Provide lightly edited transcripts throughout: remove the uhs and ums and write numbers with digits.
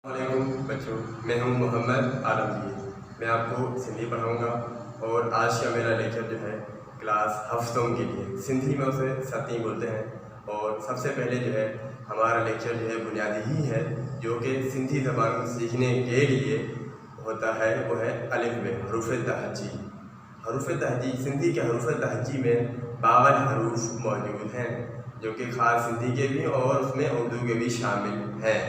वालेकुम बच्चों, मैं हूं मोहम्मद आलमगीर। मैं आपको सिंधी पढ़ाऊंगा और आज का मेरा लेक्चर जो है क्लास हफ्तों के लिए, सिंधी में उसे सती बोलते हैं। और सबसे पहले जो है हमारा लेक्चर जो है बुनियादी ही है, जो कि सिंधी ज़बान को सीखने के लिए होता है, वो है अलिफ में हरूफ तहजी। हरूफ तहजी, सिंधी के हरूफ तहजी में 52 हरूफ मौजूद हैं, जो कि ख़ास सिंधी के भी और उसमें उर्दू के भी शामिल हैं।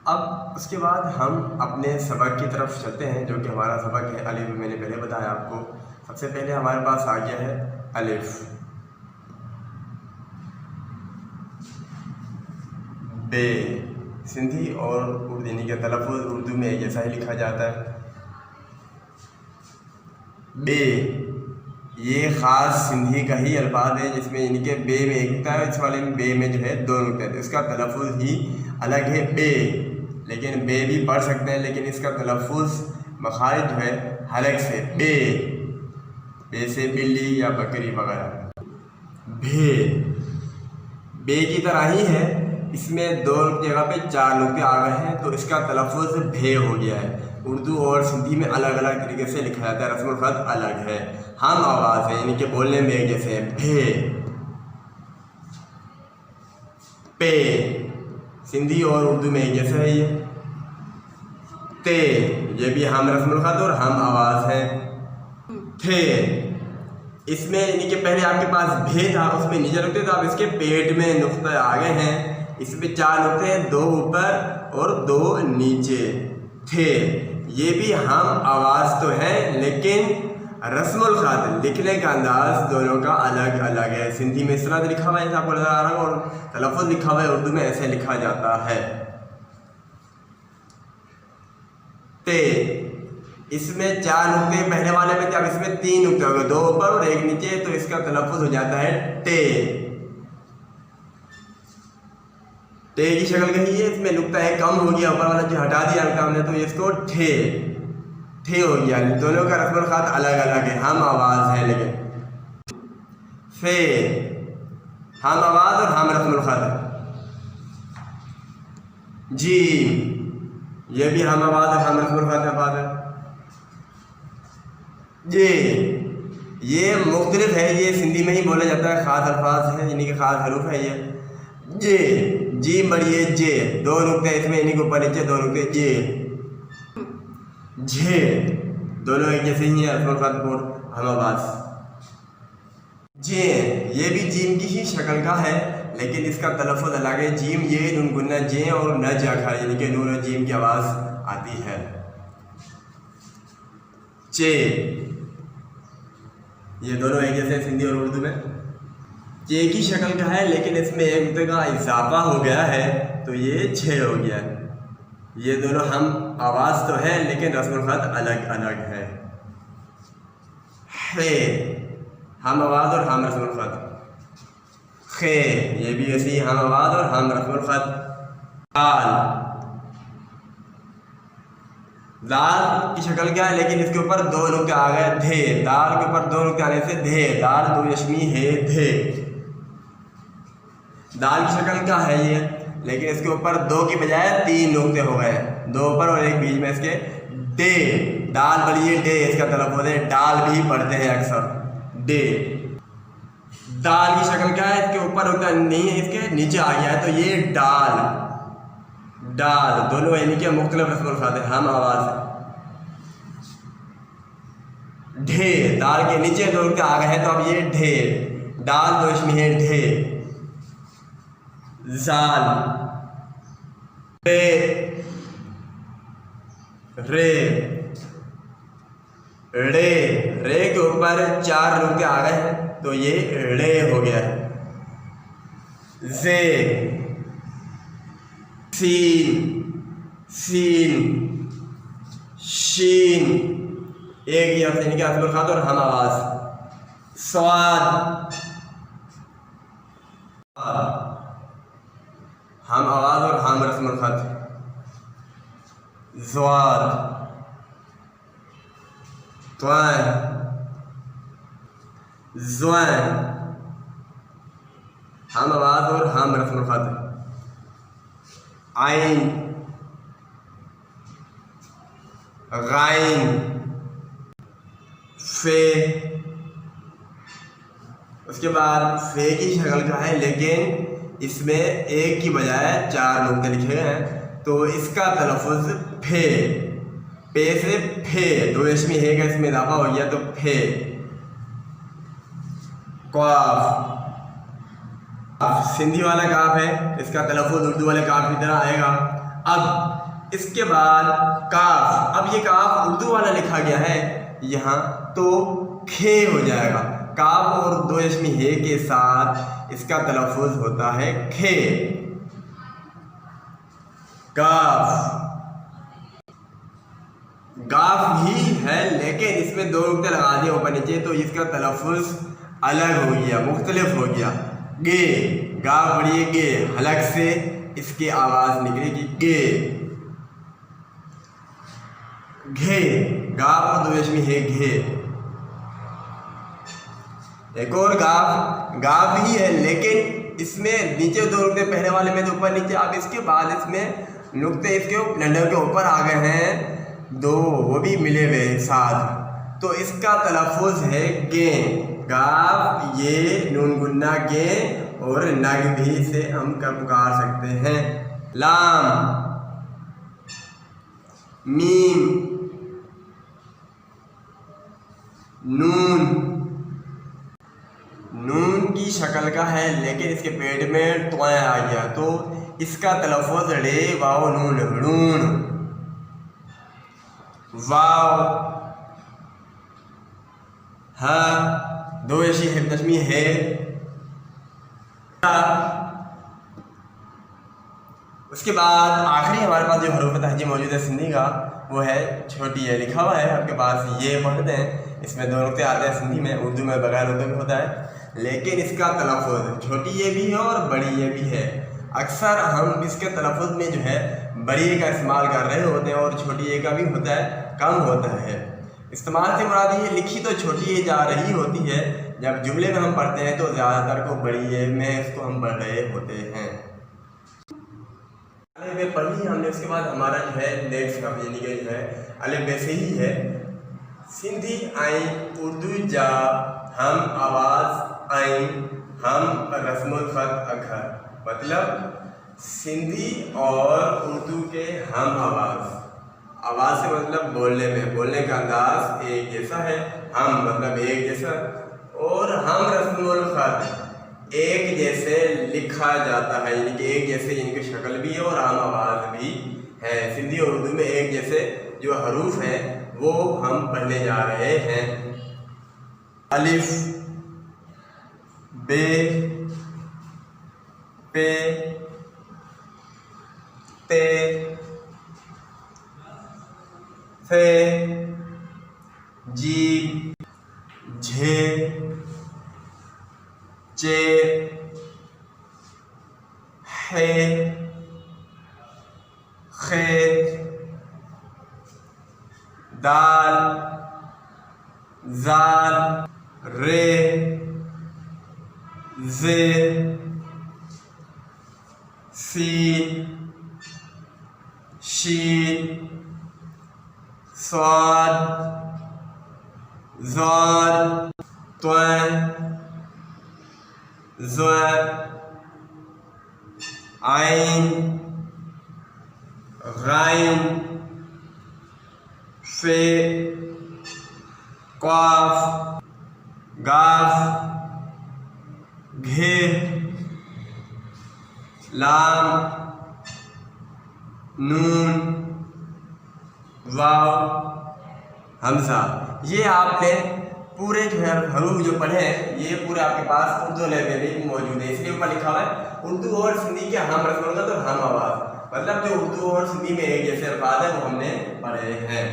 अब उसके बाद हम अपने सबक की तरफ चलते हैं, जो कि हमारा सबक है अलिफ। मैंने पहले बताया आपको, सबसे पहले हमारे पास आ गया है अलिफ, बे। सिंधी और उर्दू का तलफ़्फ़ुज़ उर्दू में जैसा ही लिखा जाता है, बे। ये ख़ास सिंधी का ही अल्फाज है, जिसमें इनके बे में एक नुक्ता है, इस वाले में बे में जो है 2 नुक्ते हैं। इसका तलफ़्फ़ुज़ ही अलग है, बे। लेकिन बे भी पढ़ सकते हैं, लेकिन इसका तलफ़्फ़ुज़ मखारिज जो है हलक से, बे। बे से बिल्ली या बकरी वगैरह। भे, बे की तरह ही है, इसमें 2 जगह पे 4 नुक्ते आ गए हैं, तो इसका तलफ़्फ़ुज़ भे हो गया है। उर्दू और सिंधी में अलग अलग तरीके से लिखा जाता है, रस्मुल ख़त अलग है। हम आवाज़ है, इनके बोलने में एक जैसे हैं, भे, पे। सिंधी और उर्दू में एक जैसे है ये, ते। ये भी हम रस्मुल ख़त और हम आवाज़ है, थे। इसमें इनके पहले आपके पास भे था, उसमें नीचे नुक्ते, तो अब इसके पेट में नुक्ते आ गए हैं। इसमें 4 नुक्ते हैं, 2 ऊपर और 2 नीचे, थे। ये भी हम आवाज़ तो है, लेकिन रस्मुल ख़त लिखने का अंदाज दोनों का अलग अलग है। सिंधी में इस तरह से लिखा हुआ है, जैसे आपको नजर आ रहा है, और तलफ़्फ़ुज़ लिखा हुआ है उर्दू में ऐसे लिखा जाता है, ते। इसमें 4 नुक्ते पहले वाले में थे, अब इसमें 3 नुक्ते हो गए, 2 ऊपर और 1 नीचे, तो इसका तलफ़्फ़ुज़ हो जाता है टे। टे की शक्ल कही है, इसमें नुक्ता है कम हो गया, ऊपर वाला जो हटा दिया नुक्ता हमने, तो इसको ठे, ठे हो गया। दोनों का रस्मुल ख़त अलग अलग है, हम आवाज़ है, लेकिन फे, हम आवाज़ और हम रस्मुल ख़त। जी, ये भी हम आवाज़ और हम रस्मुल ख़त अल्फाज़ है। ये मुख्तलिफ है, ये सिंधी में ही बोला जाता है, ख़ास अल्फाज है, इन्हीं के ख़ास हरूफ है ये। जे, जी बढ़िए, जे, 2 नुक्ते इसमें, इन्हीं के ऊपर नीचे 2 नुक्ते, जे। झे, दोनों एक जैसे ही हैं, रस्मुल ख़त और हम आवाज़। जे, ये भी जीम की ही शक्ल का है, लेकिन इसका तलफ़्फ़ुज़ अलग है। जीम, ये नून गुन्ना जे और न जाखा, यानी कि नून और जीम की आवाज़ आती है। चे, ये दोनों एक जैसे सिंधी और उर्दू में। चे की शक्ल का है, लेकिन इसमें एक नुक्ते का इजाफा हो गया है, तो ये छे हो गया है। ये दोनों हम आवाज़ तो है, लेकिन रस्मुल ख़त अलग अलग है। हे, हम आवाज़ और हम रस्मुल ख़त। खे, ये भी ऐसी ही हम आवाज़ और हम रस्मुल ख़त। दाल, दाल की शक्ल क्या है, लेकिन इसके ऊपर 2 नुक्ते आ गए, धे। दाल के ऊपर 2 नुक्ते आने से धे, दाल 2 यश्मी है, धे। दाल की शक्ल क्या है ये, लेकिन इसके ऊपर 2 की बजाय 3 नुक्ते हो गए, 2 ऊपर और 1 बीच में, इसके डे। दाल बलिए डे, इसका तलफ़्फ़ुज़ है, डाल भी पढ़ते हैं अक्सर, डे। दाल की शक्ल क्या है, इसके ऊपर नुक्ता नहीं है, इसके नीचे आ गया है, तो ये डाल, डाल। दोनों यानी कि मुख्तलिफ रस्मुल ख़त है, हम आवाज़ है। ढे, दाल के नीचे 2 नुक्ते आ गए हैं, तो अब ये ढे, डाल 2 इसमें है, ढे। जाल, रे, रे, रे। रे के ऊपर 4 नुक्ते आ गए हैं, तो ये रे हो गया है। जे, सीन, सीन, शीन, एक ही हफ्ते के रस्मुल ख़त और हम आवाज़। स्वाद, हम आवाज़ और हम रस्मुल ख़त। ज़वाद, त्वान, ज़्वान, हम आवाज़ और हम रस्मुल ख़त। आइन, गाइन, फे। उसके बाद फे की शक्ल का है, लेकिन इसमें एक की बजाय 4 नुक्ते लिखे गए हैं, तो इसका तलफ़ुज़ फे, पे से फे, 2 रेशमी है का इसमें इजाफा हो गया तो फे। काफ, सिंधी वाला काफ है, इसका तलफ़ुज़ उर्दू वाले काफ की तरह आएगा। अब इसके बाद काफ, अब ये काफ उर्दू वाला लिखा गया है यहाँ, तो खे हो जाएगा। काफ और 2 रेशमी है के साथ इसका तलफ़ुज़ होता है खे। गाफ, गाफ भी है, लेकिन इसमें 2 नुक्ते लगा दिए ऊपर नीचे, तो इसका तलफ़ुज़ अलग हो गया, मुख्तलिफ हो गया। गे, गाफ पढ़िए गे, हलक से इसकी आवाज़ निकलेगी गे। घे, गाफ और 2 रेशमी है घे। एक और गाफ, गाफ ही है, लेकिन इसमें नीचे 2 नुक्ते पहले वाले में तो ऊपर नीचे, अब इसके बाद इसमें नुक्ते इसके लंडर के ऊपर आ गए हैं 2, वो भी मिले हुए साथ, तो इसका तलफ़ुज़ है गे। गाफ, ये, नून गुन्ना गे, और नग भी से हम पुकार सकते हैं। लाम, मीम, नून, नून की शक्ल का है, लेकिन इसके पेट में त्वाय आ गया, तो इसका तलफ़ुज़ रे वाव नून, रून। वाव, हा, 2 ऐसी तस्मी है। उसके बाद आखिरी हमारे पास जो हरूफ तहजी मौजूद है सिंधी का, वो है छोटी ए। लिखा हुआ है आपके पास, ये पढ़ते हैं, इसमें 2 नुक्ते आते हैं सिंधी में, उर्दू में बगैर नुक्ते भी होता है, लेकिन इसका तलफ़ुज़ छोटी ए भी है और बड़ी ए भी है। अक्सर हम इसके तलफ़ुज़ में जो है बड़ी ए का इस्तेमाल कर रहे होते हैं और छोटी ए का भी होता है, कम होता है। इस्तेमाल से मुराद ये लिखी तो छोटी ए जा रही होती है, जब जुमले में हम पढ़ते हैं तो ज़्यादातर को बड़ी ए में इसको हम पढ़ रहे होते हैं। अलिफ पढ़ ली हमने, उसके बाद हमारा जो है नेक्स्ट यानी कि जो है अलिफ बे से ही है। सिंधी आइन, उर्दू जा, हम आवाज़ आइन, हम रस्मुल ख़त अखर, मतलब सिंधी और उर्दू के हम आवाज़। आवाज़ से मतलब बोलने में, बोलने का अंदाज एक जैसा है, हम मतलब एक जैसा, और हम रस्मुल ख़त एक जैसे लिखा जाता है, यानी कि एक जैसे इनकी शक्ल भी है और आम आवाज़ भी है। सिंधी और उर्दू में एक जैसे जो हरूफ हैं वो हम पढ़ने जा रहे हैं। अलिफ, बे, पे, ते, फे, जी, झे, चे, हे, खे, दाल, जाल, रे, जे, सीन, शीन, स्वाद, ज़ाद, त्वैन, ज़ैब, आइन, गाइन, फे, क़ाफ, गाफ, घे, लाम, नून, वाव, हमज़ा। ये आपने पूरे जो है हरूफ जो पढ़े हैं, ये पूरे आपके पास उर्दू लाइब्रेरी में मौजूद है, इसलिए ऊपर लिखा हुआ है उर्दू और सिंधी के हम रस्म तो हम आवाज़, मतलब जो उर्दू और सिंधी में एक जैसे अल्फाज है वो हमने पढ़े हैं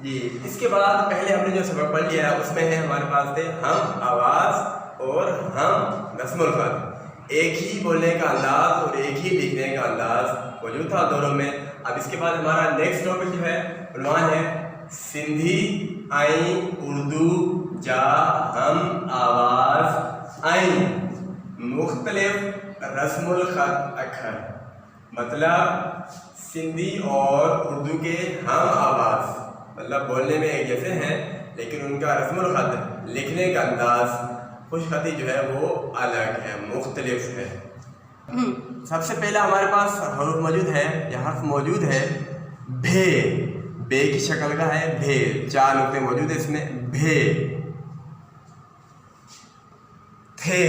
जी। इसके बाद पहले हमने जो सबक पढ़ लिया है उसमें है हमारे पास थे हम आवाज़ और हम रस्मुल ख़त, एक ही बोलने का अंदाज और एक ही लिखने का अंदाज मौजूद था दोनों में। अब इसके बाद हमारा नेक्स्ट टॉपिक जो है उन्वान है सिंधी आइन उर्दू जा हम आवाज़ आइन मुख्तलिफ रस्मुल ख़त अखर, मतलब सिंधी और उर्दू के हम आवाज़ मतलब बोलने में एक जैसे हैं, लेकिन उनका रस्मुल ख़त लिखने का अंदाज खुशखती जो है वो अलग है, मुख्तलिफ है। सबसे पहले हमारे पास हरूफ मौजूद है या हर्फ मौजूद है भे। बे की शक्ल का है भे, 4 नुक्ते मौजूद है इसमें। भे। थे,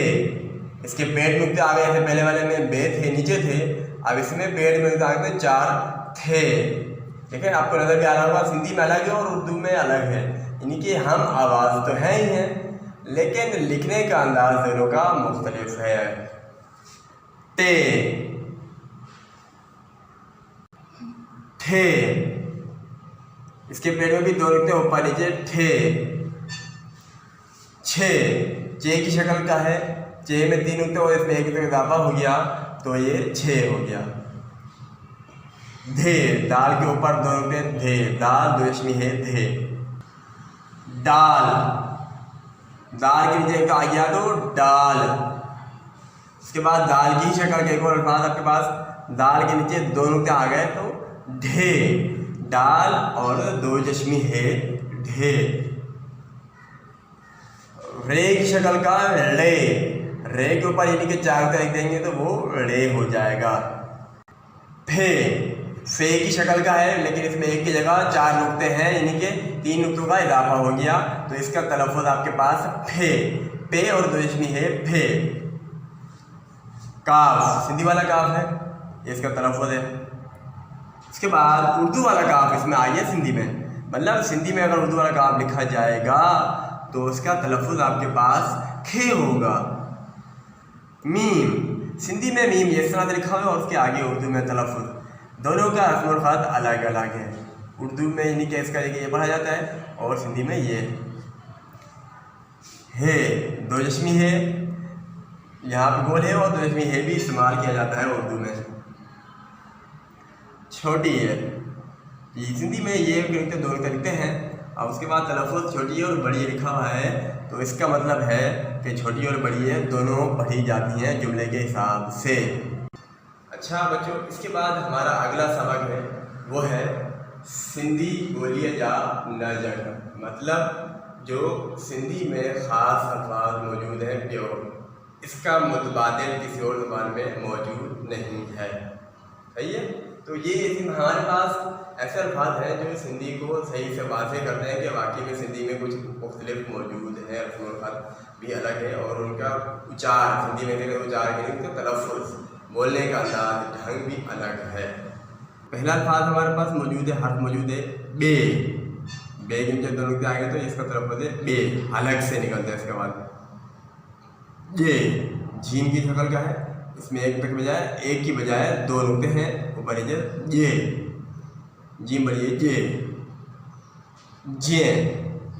इसके पेट नुक्ते आ गए थे, पहले वाले में बे थे नीचे थे, अब इसमें पेट में आ गए 4 थे। ठीक है, आपको नजर भी आ रहा होगा सिंधी में अलग है और उर्दू में अलग है। इनकी हम आवाज़ तो है ही हैं, लेकिन लिखने का अंदाज दोनों का मुख्तलिफ है। टे, ठे, इसके पेट में भी 2 नुक्ते ऊपर नीचे ठे। छे, चे की शक्ल का है, चे में 3 नुक्ते और इसमें 1 नुक्ते इजाफा हो गया तो ये 6 हो गया। धे, दाल के ऊपर 2 नुक्ते धे, दाल 2 रश्मी है धे। डाल, दाल के नीचे आ गया तो डाल। उसके बाद दाल की शक्ल के एक और अल्फाज आपके पास, दाल के नीचे 2 नुक्ते आ गए तो ढे। डाल और 2 चश्मी है ढे। रे की शक्ल का रे, रे के ऊपर यानी कि 4 नुक्ते लिख देंगे तो वो रे हो जाएगा। फे, फे की शक्ल का है, लेकिन इसमें एक की जगह 4 नुक्ते हैं यानी कि 3 नुक्तों का इजाफा हो गया तो इसका तलफ़ुज़ आपके पास फे। पे और 2 चश्मी है फे। काफ, सिंधी वाला काफ है, ये इसका तलफ़ुज़ है। उसके बाद उर्दू वाला काफ इसमें आ गया सिंधी में, मतलब सिंधी में अगर उर्दू वाला काफ लिखा जाएगा तो उसका तलफ़ुज़ आपके पास खे होगा। मीम, सिंधी में मीम इस तरह से लिखा हुआ है और उसके आगे उर्दू में तलफ़ुज़, दोनों का रस्मुल ख़त अलग अलग है। उर्दू में यानी कि इसका ये पढ़ा जाता है और सिंधी में ये है। 2 चश्मी है, यहाँ पे गोल है और 2 चश्मी है भी इस्तेमाल किया जाता है उर्दू में। छोटी है, ये सिंधी में ये लिखते 2 लिखते हैं, और उसके बाद तलफ़ुज़ छोटी और बड़ी लिखा हुआ है तो इसका मतलब है कि छोटी और बड़ी है दोनों पढ़ी जाती हैं जुमले के हिसाब से। अच्छा बच्चों, इसके बाद हमारा अगला सबक है वो है सिंधी बोलिए जा न जग, मतलब जो सिंधी में ख़ास अल्फाज मौजूद हैं प्योर, इसका मुतबादिल किसी और ज़बान में मौजूद नहीं है। सही है, तो ये हमारे पास ऐसे अल्फाज हैं जो सिंधी को सही से वाज़ेह करते हैं कि वाकई में सिंधी में कुछ मुख्तलिफ मौजूद है, रस्मुल ख़त भी अलग है और उनका उच्चार सिंधी में उच्चार के लिए तलफ़ुज़ बोलने का अंदाज ढंग भी अलग है। पहला अल्फाज हमारे पास मौजूद है, हर्फ मौजूद है बे। बे के नीचे 2 नुक्ते आएंगे तो इसका तलफ़ुज़ है बे, अलग से निकलता है। इसके बाद ये जीम की शक्ल का है, इसमें एक तक बजाय एक की बजाय 2 नुक्ते हैं ऊपर नीचे। ये जीम बड़ी जे। जे,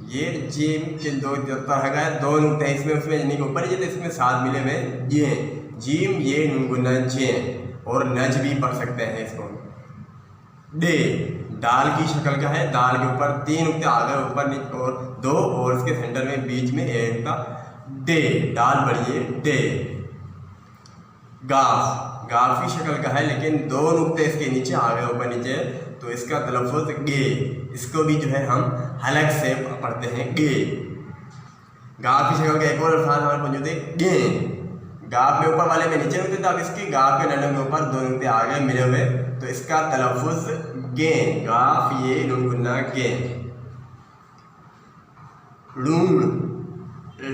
ये जीम के 2 तरह का है, 2 नुक्ते हैं इसमें, उसमें यानी कि ऊपर नीचे, तो इसमें 7 मिले हुए ये जीम ये नुनगुना जे, और नज भी पढ़ सकते हैं इसको। डे, दाल की शक्ल का है, दाल के ऊपर 3 नुक्ते आ गए ऊपर नीचे और 2 और इसके सेंटर में बीच में 1 नुक्ता। डे, दाल बढ़िए डे। गाफ, गाफ की शक्ल का है लेकिन 2 नुक्ते इसके नीचे आ गए ऊपर नीचे तो इसका तलफ़ुज़ गे, इसको भी जो है हम हलक से पढ़ते हैं गे। गाफ की शक्ल का एक और अल्फाज हमारे मौजूद है गे। गाफ में ऊपर वाले में नीचे नुक्ते, तो अब इसके गाफ के नंबर के ऊपर 2 नुक्ते आ गए मिले हुए तो इसका तलफ़ुज़ गे, गाफ ये नुन गुन्ना गे। लून,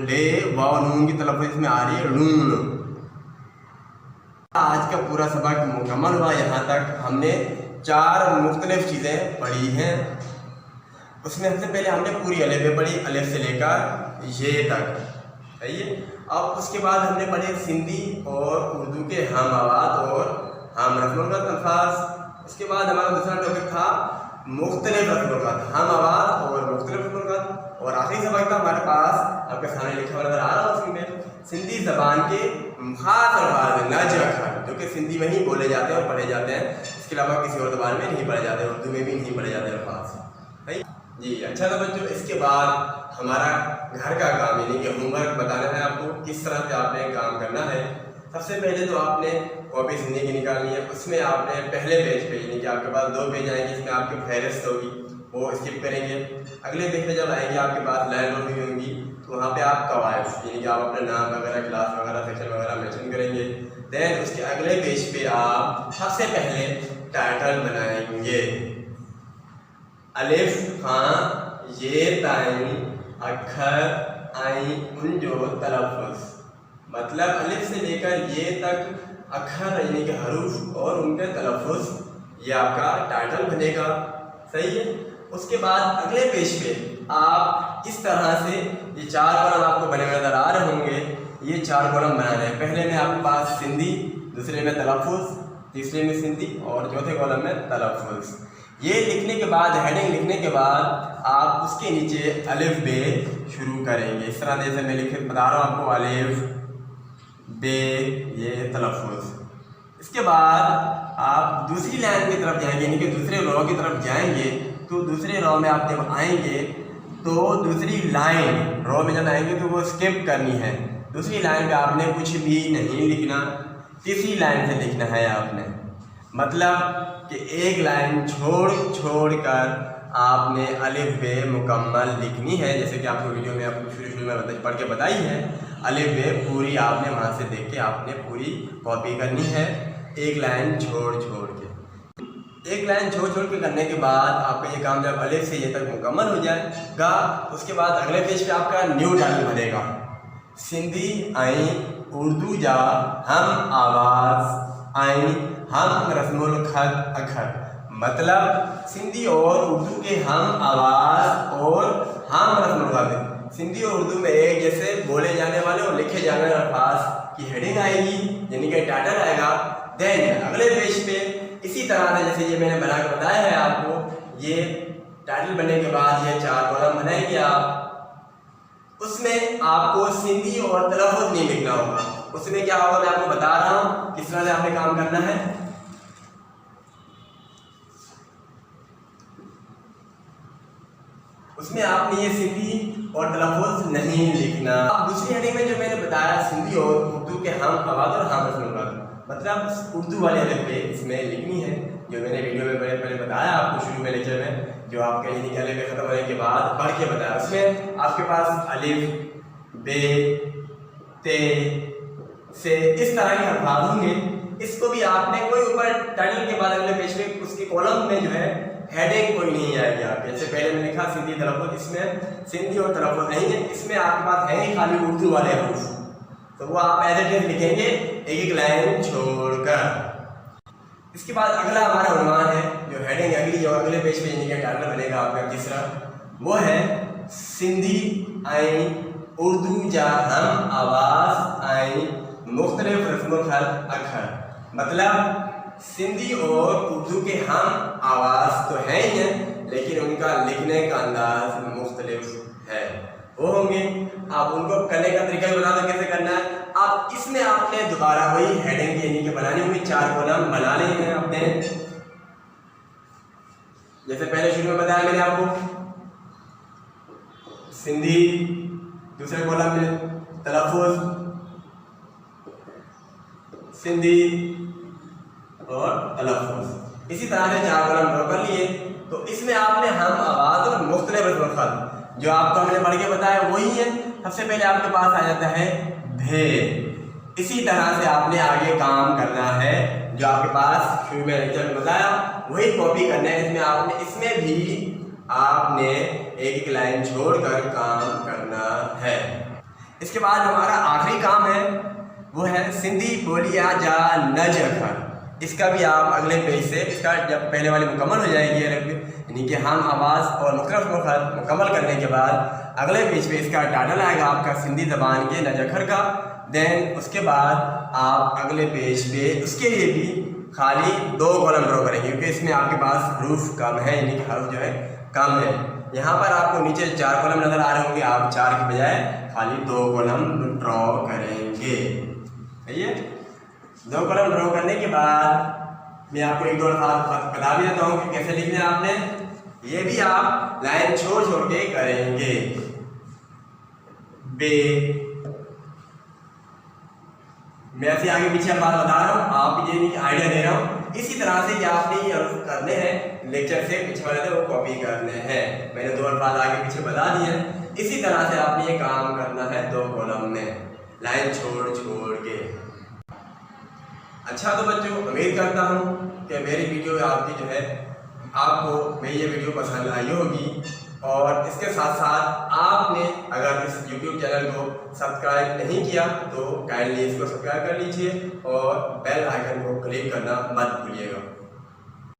ले वाव नून की तलफ़ुज़ इसमें आ रही है लून। आज का पूरा सबक मुकम्मल हुआ, यहाँ तक हमने 4 मुख्तलिफ चीज़ें पढ़ी हैं। उसमें सबसे पहले हमने पूरी अलिफ़ पढ़ी, अलिफ़ से लेकर ये तक, सही है। अब उसके बाद हमने पढ़े सिंधी और उर्दू के हम आवाज़ और हम रस्मुल ख़त अल्फाज। उसके बाद हमारा दूसरा टॉपिक था मुख्तलिफ रस्मुल ख़त, हम आवाज़ और मुख्तलिफ रस्मुल ख़त, और आखिरी सबक था हमारे पास आपके सामने लिखा हुआ नजर आ रहा है उसमें सिंधी ज़बान के ख़ास अल्फाज नज अखर जो कि सिंधी में ही बोले जाते हैं और पढ़े जाते हैं, इसके अलावा किसी और ज़बान में नहीं पढ़े जाते, उर्दू में भी नहीं पढ़े जाते अल्फाज। सही जी, अच्छा था बच्चों। इसके बाद हमारा घर का काम यानी कि होमवर्क बताना है आपको, किस तरह से आपने काम करना है। सबसे पहले तो आपने कॉपी सिंधी की निकालनी है। उसमें आपने पहले पेज पे यानी कि आपके पास 2 पेज आएंगे, इसमें आपकी फहरिस्त होगी, वो स्किप करेंगे। अगले पेज पे जब आएंगे आपके पास लाइन होगी होंगी, तो वहाँ पे आप कवायद यानी कि आप अपने नाम वगैरह, क्लास वगैरह, सेक्शन वगैरह मेंशन करेंगे। देन उसके अगले पेज पे आप सबसे पहले टाइटल बनाएंगे। अलिफ खां ये ताई अक्षर आई उन जो तलफ़ुज़, मतलब अलिफ से लेकर ये तक अक्षर यानी कि हरूफ और उनके तलफ़ुज़, ये आपका टाइटल बनेगा। सही है। उसके बाद अगले पेज पे आप इस तरह से ये 4 कॉलम आपको बने हुए नजर आ रहे होंगे। ये 4 कॉलम बनाने हैं। पहले में आपके पास सिंधी, दूसरे में तलफ़ुज़, तीसरे में सिंधी और चौथे कॉलम में तलफ़ुज़। ये लिखने के बाद, हेडिंग लिखने के बाद आप उसके नीचे अलिफ बे शुरू करेंगे। इस तरह जैसे मैं लिख बता रहा हूँ आपको, अलिफ बे ये तलफ़ुज़। इसके बाद आप दूसरी लाइन की तरफ जाएंगे यानी कि दूसरे रो की तरफ जाएंगे। तो दूसरे रो में आप जब आएंगे तो दूसरी लाइन रो में जब आएंगे तो वो स्किप करनी है। दूसरी लाइन पे आपने कुछ भी नहीं लिखना, तीसरी लाइन से लिखना है आपने। मतलब कि एक लाइन छोड़ कर आपने अलिफ बे मुकम्मल लिखनी है। जैसे कि आपको वीडियो में आपको शुरू में पढ़ के बताई है, अलिफ बे पूरी आपने वहाँ से देख के आपने पूरी कॉपी करनी है, एक लाइन छोड़ के। एक लाइन छोड़ के करने के बाद आपका ये काम जब अलिफ से ये तक मुकम्मल हो जाएगा, उसके बाद अगले पेज पे आपका न्यू टाइटल बनेगा। सिंधी आई उर्दू जा हम आवाज़ आई हम रस्मुल खत अखर, मतलब सिंधी और उर्दू के हम आवाज़ और हम रस्मुल खत। सिंधी और उर्दू में एक जैसे बोले जाने वाले और लिखे जाने वाले अल्फाज की हेडिंग आएगी यानी कि टाइटल आएगा। देन अगले पेज पे इसी तरह से जैसे ये मैंने बना के बताया है आपको, ये टाइटल बनने के बाद ये 4 कॉलम बनाएंगे आप। उसमें आपको सिंधी और तलफ़ुज़ नहीं लिखना होगा। उसमें क्या होगा मैं आपको बता रहा हूँ किस तरह से आपने काम करना है। उसमें आपने ये सिंधी और तलफ़ुज़ नहीं लिखना। अब दूसरी हेडिंग में जो मैंने बताया सिंधी और उर्दू के हम आवाज़ और हम रस्म, मतलब उर्दू वाले अलिफ पे इसमें लिखनी है, जो मैंने वीडियो में पहले बताया आपको शुरू में लेक्चर में, जो आपके यानी कि अलिफ खत्म होने के बाद पढ़ के बताया। उसमें आपके पास अलिफ बे ते से इस तरह के अल्फाज होंगे। इसको भी आपने कोई ऊपर टाइटल के बाद अगले पेज में उसके कॉलम में जो है हेडिंग कोई नहीं आएगी आपके। जैसे पहले मैंने लिखा सिंधी तलफ़ुज़, इसमें सिंधी और तलफ़ुज़ नहीं है, इसमें आपके पास है ही खाली उर्दू वाले हरूफ, तो वो आप एज इट इज लिखेंगे एक लाइन छोड़कर। इसके बाद अगला हमारा उन्वान है, जो हेडिंग अगली जो अगले पेज पे यानी कि टाइटल बनेगा आपका तीसरा, वो है सिंधी आई उर्दू जा हम आवाज़ आई मुख्तलिफ रस्मुल खत अखर, मतलब सिंधी और उर्दू के हम आवाज़ तो है ही हैं, लेकिन उनका लिखने का अंदाज मुख्तलिफ है। वो होंगे, आप उनको करने का तरीका भी बता दो कैसे करना है। आप इसमें आपने दोबारा वही हेडिंग यानी कि बनानी होगी, 4 कॉलम बना लेने हैं आपने। जैसे पहले शुरू में बताया मैंने आपको, सिंधी, दूसरे कॉलम में तलफ़ुज़, सिंधी और तलफ़ुज़। इसी तरह से 4 कॉलम ड्रॉ कर लिए। तो इसमें आपने हम आवाज़ और मुख्तलिफ रस्मुल खत जो आपको हमने पढ़ के बताया वही है। सबसे पहले आपके पास आ जाता है भे। इसी तरह से आपने आगे काम करना है, जो आपके पास शुरू में लेक्चर में बताया वही कॉपी करना है। इसमें भी आपने एक लाइन छोड़कर काम करना है। इसके बाद हमारा आखिरी काम है, वो है सिंधी बोलिया जा नज अखर। इसका भी आप अगले पेज से, इसका जब पहले वाली मुकम्मल हो जाएगी यानी कि हम आवाज़ और मुख्तलिफ खत मुकम्मल करने के बाद अगले पेज पे इसका टाइटल आएगा आपका सिंधी ज़बान के नज अखर का। देन उसके बाद आप अगले पेज पे उसके लिए भी खाली 2 कॉलम ड्रॉ करेंगे, क्योंकि इसमें आपके पास हरूफ कम है यानी कि हर्फ जो है कम है। यहाँ पर आपको नीचे 4 कॉलम नज़र आ रहे होंगे, आप 4 के बजाय खाली 2 कॉलम ड्रॉ करेंगे। सही है। 2 कॉलम ड्रॉ करने के बाद मैं आपको एक दो बता भी देता हूँ कि कैसे लिखना है आपने। ये भी आप लाइन छोड़ के करेंगे। बे मैं ऐसे आगे पीछे बात बता रहा हूँ, आप ये नहीं आइडिया दे रहा हूँ। इसी तरह से क्या आपने ये करने हैं, लेक्चर से पीछे वाले थे वो कॉपी करने हैं। मैंने 2 अल्फाज आगे पीछे बता दिए। इसी तरह से आपने ये काम करना है 2 कॉलम में, लाइन छोड़ छोड़ के। अच्छा तो बच्चों, उम्मीद करता हूँ कि मेरी वीडियो आपकी जो है आपको मेरी ये वीडियो पसंद आई होगी। और इसके साथ साथ आपने अगर इस YouTube चैनल को सब्सक्राइब नहीं किया तो काइंडली इसको सब्सक्राइब कर लीजिए और बेल आइकन को क्लिक करना मत भूलिएगा।